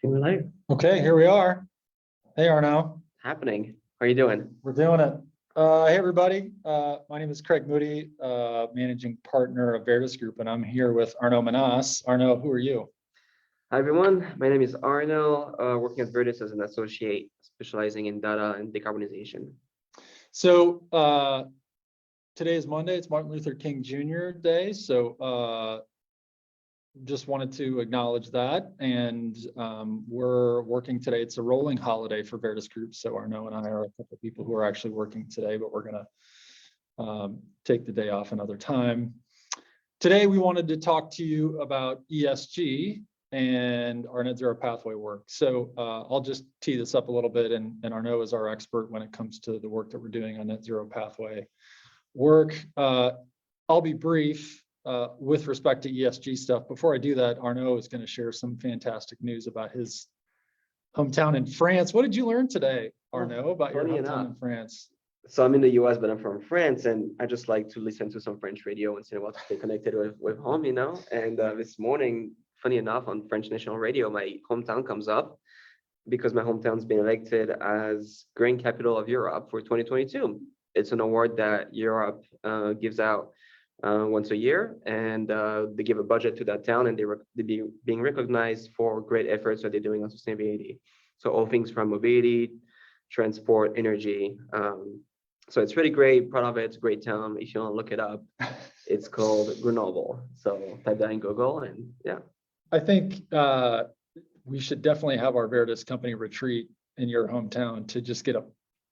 We're live. Okay, here we are. Hey, Arnaud. Happening. How are you doing? We're doing it. Hey, everybody. My name is Craig Moody, managing partner of Verdis Group, and I'm here with Arnaud Manas. Arnaud, who are you? Hi, everyone. My name is Arnaud, working at Verdis as an associate, specializing in data and decarbonization. So today is Monday. It's Martin Luther King Jr. Day. So just wanted to acknowledge that. And we're working today. It's a rolling holiday for Verdis Group. So Arnaud and I are a couple of people who are actually working today, but we're going to take the day off another time. Today, we wanted to talk to you about ESG and our net zero pathway work. So I'll just tee this up a little bit, and Arnaud is our expert when it comes to the work that we're doing on net zero pathway work. I'll be brief with respect to ESG stuff. Before I do that, Arnaud is going to share some fantastic news about his hometown in France. What did you learn today, Arnaud, about your hometown in France? So I'm in the US, but I'm from France, and I just like to listen to some French radio once in a while to stay connected with home, you know. And this morning, funny enough, on French national radio, my hometown comes up because my hometown's been elected as Green Capital of Europe for 2022. It's an award that Europe gives out once a year, and they give a budget to that town, and they're being recognized for great efforts that they're doing on sustainability. So all things from mobility, transport, energy. So it's really great, proud of it. It's a great town. If you want to look it up, it's called Grenoble. So type that in Google, and yeah. I think we should definitely have our Verdis company retreat in your hometown to just get a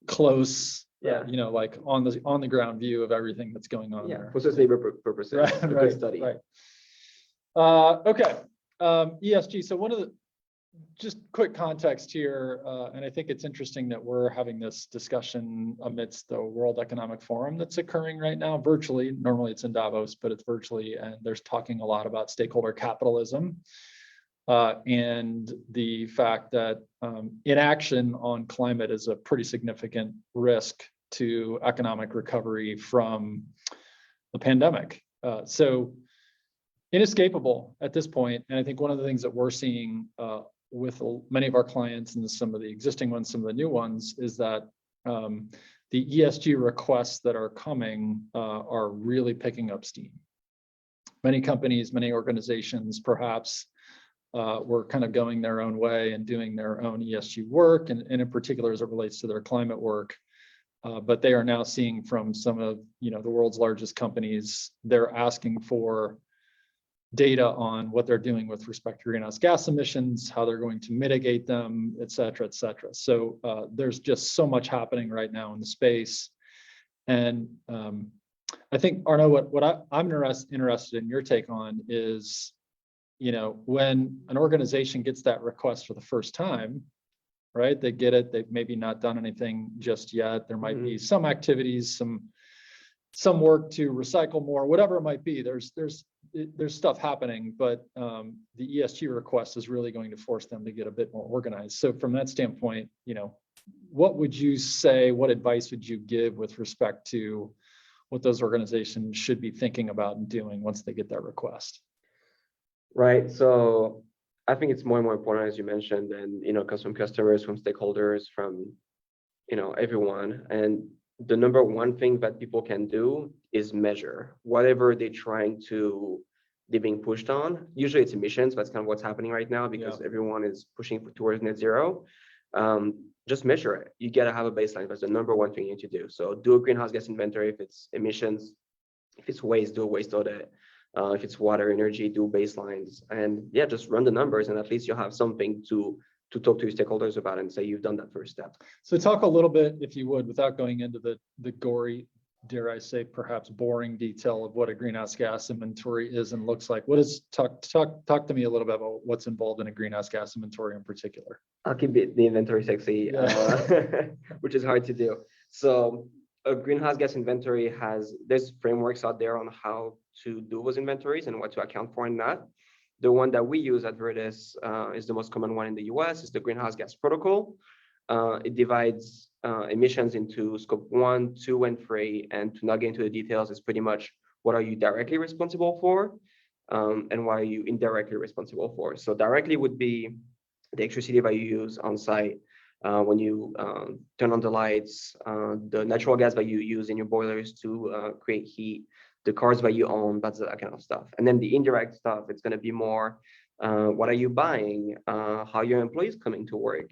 close, you know, like on the ground view of everything that's going on there. For sustainable purposes, right, study. Right. Okay. ESG. So one of the just quick context here, and I think it's interesting that we're having this discussion amidst the World Economic Forum that's occurring right now virtually. Normally it's in Davos, but it's virtually, and there's talking a lot about stakeholder capitalism and the fact that inaction on climate is a pretty significant risk to economic recovery from the pandemic. So inescapable at this point. And I think one of the things that we're seeing with many of our clients and some of the existing ones, some of the new ones, is that the ESG requests that are coming are really picking up steam. Many companies, many organizations perhaps were kind of going their own way and doing their own ESG work, and in particular as it relates to their climate work. But they are now seeing from some of the world's largest companies, they're asking for data on what they're doing with respect to greenhouse gas emissions, how they're going to mitigate them, et cetera, et cetera. So there's just so much happening right now in the space. And I think, Arnaud, what I'm interested in your take on is, when an organization gets that request for the first time, right? They get it, they've maybe not done anything just yet. There might be some activities, some work to recycle more, whatever it might be. There's stuff happening, but the ESG request is really going to force them to get a bit more organized. So from that standpoint, what would you say, what advice would you give with respect to what those organizations should be thinking about and doing once they get that request? Right. So I think it's more and more important, as you mentioned, and comes from customers, from stakeholders, from everyone. And the number one thing that people can do is measure whatever they're being pushed on. Usually it's emissions. That's kind of what's happening right now because everyone is pushing towards net zero. Just measure it. You got to have a baseline. That's the number one thing you need to do. So do a greenhouse gas inventory. If it's emissions, if it's waste, do a waste audit. If it's water, energy, do baselines. And just run the numbers, and at least you'll have something to talk to your stakeholders about and say you've done that first step. So talk a little bit, if you would, without going into the gory, dare I say, perhaps boring detail of what a greenhouse gas inventory is and looks like. What is talk to me a little bit about what's involved in a greenhouse gas inventory in particular? I'll keep the inventory sexy, which is hard to do. So a greenhouse gas inventory there's frameworks out there on how to do those inventories and what to account for in that. The one that we use at Verdis is the most common one in the US, is the Greenhouse Gas Protocol. It divides emissions into scope 1, 2, and 3. And to not get into the details, it's pretty much what are you directly responsible for and what are you indirectly responsible for. So directly would be the electricity that you use on site, when you turn on the lights, the natural gas that you use in your boilers to create heat, the cars that you own, that's that kind of stuff. And then the indirect stuff, it's going to be more, what are you buying? How are your employees coming to work?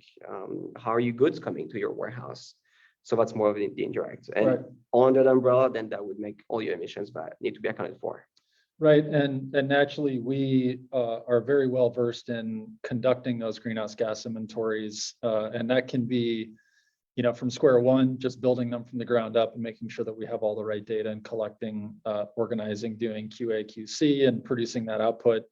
How are your goods coming to your warehouse? So that's more of the indirect. And Right. under the umbrella, then that would make all your emissions that need to be accounted for. Right, and naturally, we are very well versed in conducting those greenhouse gas inventories, and that can be, from square one, just building them from the ground up and making sure that we have all the right data and collecting, organizing, doing QA, QC, and producing that output.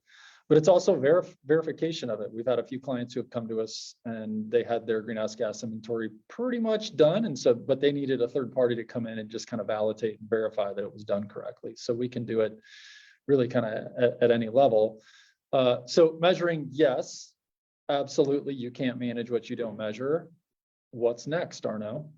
But it's also verification of it. We've had a few clients who have come to us and they had their greenhouse gas inventory pretty much done, and so but they needed a third party to come in and just kind of validate and verify that it was done correctly. So we can do it really kind of at any level. So measuring, yes, absolutely. You can't manage what you don't measure. What's next, Arnaud?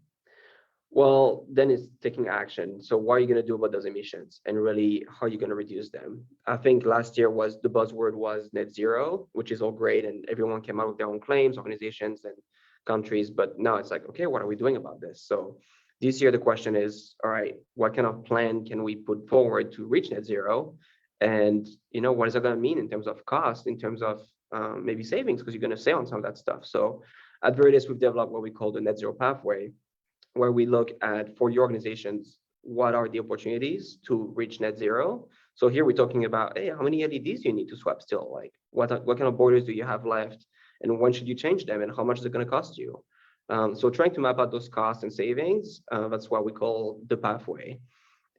Well, then it's taking action. So what are you going to do about those emissions, and really how are you going to reduce them? I think last year the buzzword was net zero, which is all great, and everyone came out with their own claims, organizations and countries. But now it's like, okay, what are we doing about this? So this year the question is, all right, what kind of plan can we put forward to reach net zero? And what is that going to mean in terms of cost, in terms of maybe savings, because you're going to save on some of that stuff. So at Verdis, we've developed what we call the net zero pathway, where we look at, for your organizations, what are the opportunities to reach net zero. So here we're talking about, hey, how many LEDs do you need to swap still? Like what kind of boilers do you have left, and when should you change them, and how much is it going to cost you? So trying to map out those costs and savings, that's what we call the pathway.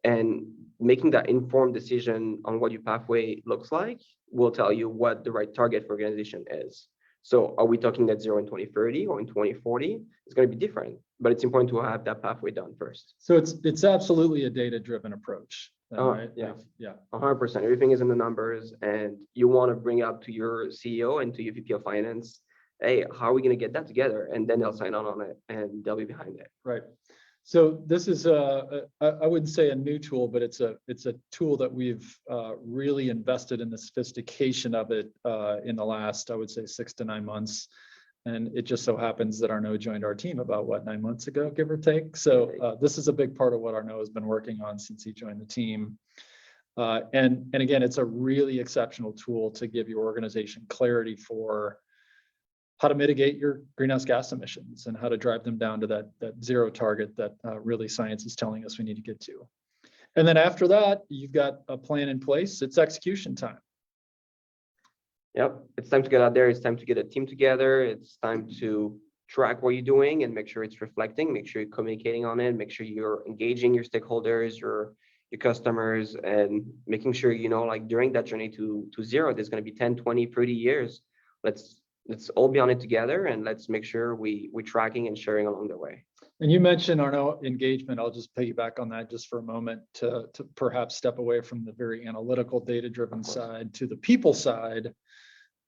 And making that informed decision on what your pathway looks like will tell you what the right target for organization is. So are we talking net zero in 2030 or in 2040? It's going to be different, but it's important to have that pathway done first. So it's absolutely a data-driven approach. Right? Yeah. Yeah. 100%. Everything is in the numbers, and you want to bring up to your CEO and to your VP of finance, hey, how are we going to get that together? And then they'll sign on it and they'll be behind it. Right. So this is I wouldn't say a new tool, but it's a tool that we've really invested in the sophistication of it in the last, I would say, 6 to 9 months. And it just so happens that Arnaud joined our team about 9 months ago, give or take. So this is a big part of what Arnaud has been working on since he joined the team. And again, it's a really exceptional tool to give your organization clarity for how to mitigate your greenhouse gas emissions and how to drive them down to that zero target that really science is telling us we need to get to. And then after that, you've got a plan in place. It's execution time. Yep, it's time to get out there. It's time to get a team together. It's time to track what you're doing and make sure it's reflecting, make sure you're communicating on it, make sure you're engaging your stakeholders, your customers, and making sure, like during that journey to zero, there's going to be 10, 20, 30 years. Let's all be on it together, and let's make sure we're tracking and sharing along the way. And you mentioned, Arnaud, engagement. I'll just piggyback on that just for a moment to perhaps step away from the very analytical, data-driven side to the people side.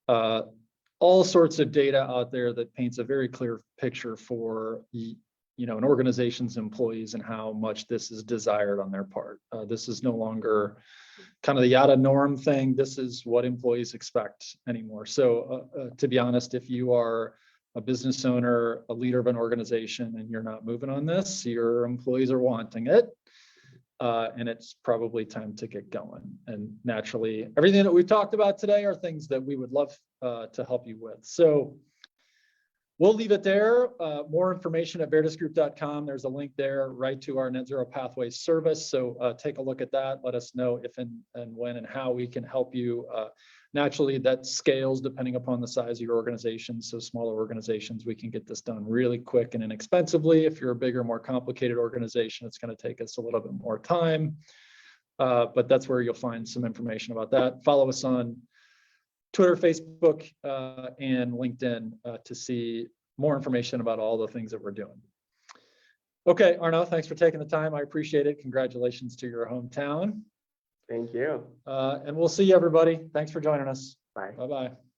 All sorts of data out there that paints a very clear picture for an organization's employees and how much this is desired on their part. This is no longer kind of the out of norm thing. This is what employees expect anymore. So to be honest, if you are a business owner, a leader of an organization, and you're not moving on this, your employees are wanting it. And it's probably time to get going. And naturally, everything that we've talked about today are things that we would love to help you with. So we'll leave it there. More information at verdisgroup.com. There's a link there right to our Net Zero Pathway service. So take a look at that. Let us know if and when and how we can help you. Naturally, that scales depending upon the size of your organization. So smaller organizations, we can get this done really quick and inexpensively. If you're a bigger, more complicated organization, it's going to take us a little bit more time. But that's where you'll find some information about that. Follow us on Twitter, Facebook, and LinkedIn to see more information about all the things that we're doing. Okay, Arnaud, thanks for taking the time. I appreciate it. Congratulations to your hometown. Thank you. And we'll see you, everybody. Thanks for joining us. Bye. Bye-bye.